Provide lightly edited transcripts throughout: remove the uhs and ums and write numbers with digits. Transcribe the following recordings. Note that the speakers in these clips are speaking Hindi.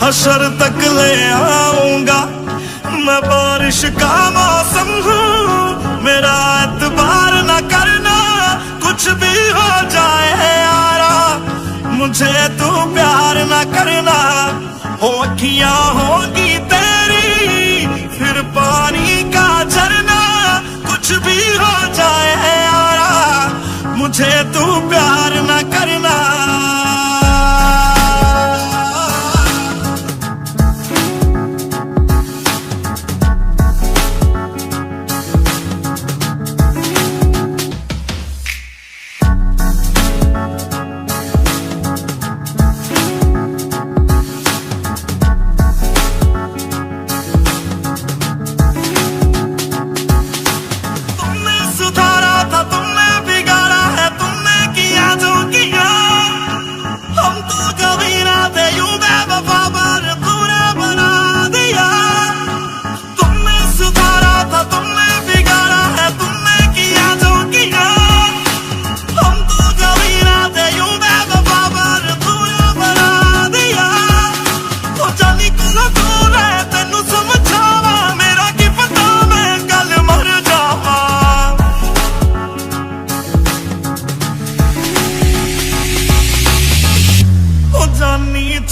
हशर तक ले आऊंगा। मैं बारिश का मौसम हूँ, मेरा एतबार न करना, कुछ भी हो जाए यारा, मुझे तू प्यार न करना। हो अखियां होगी तेरी, फिर पानी का झरना, कुछ भी हो जाए यारा, मुझे तू प्यार न करना।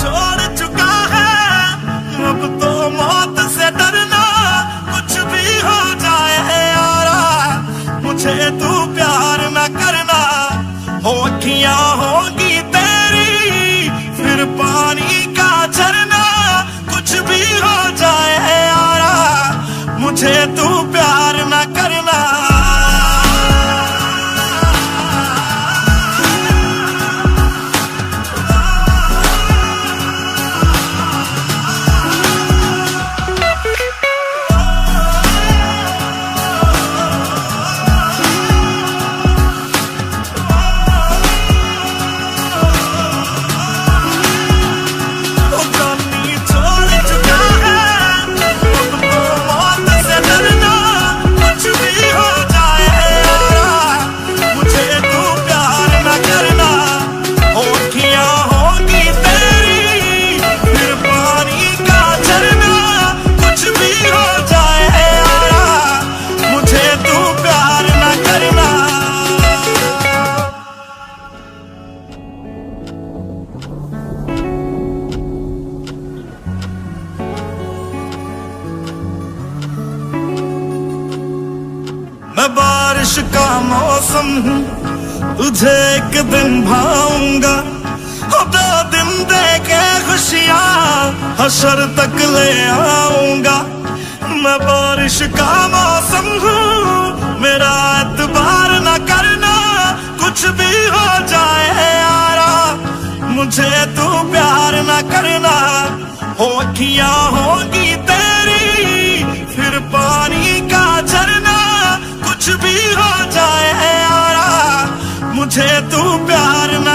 छोड़ चुका है अब तो मौत से डरना, कुछ भी हो जाए यारा, मुझे तू प्यार न करना। हो अखियां होगी तेरी, फिर पानी का झरना, कुछ भी हो जाए यारा, मुझे तू प्यार न करना। मैं बारिश का मौसम हूँ, तुझे एक दिन भाऊंगा। हो 2 दिन दे के खुशियाँ, हशर तक ले आऊंगा। मैं बारिश का मौसम हूँ, मेरा एतबार न करना, कुछ भी हो जाए यारा, मुझे तू प्यार न करना। हो अखियां होगी तेरी, फिर पानी का झरना, कुछ भी हो जाए यारा, मुझे तू प्यार न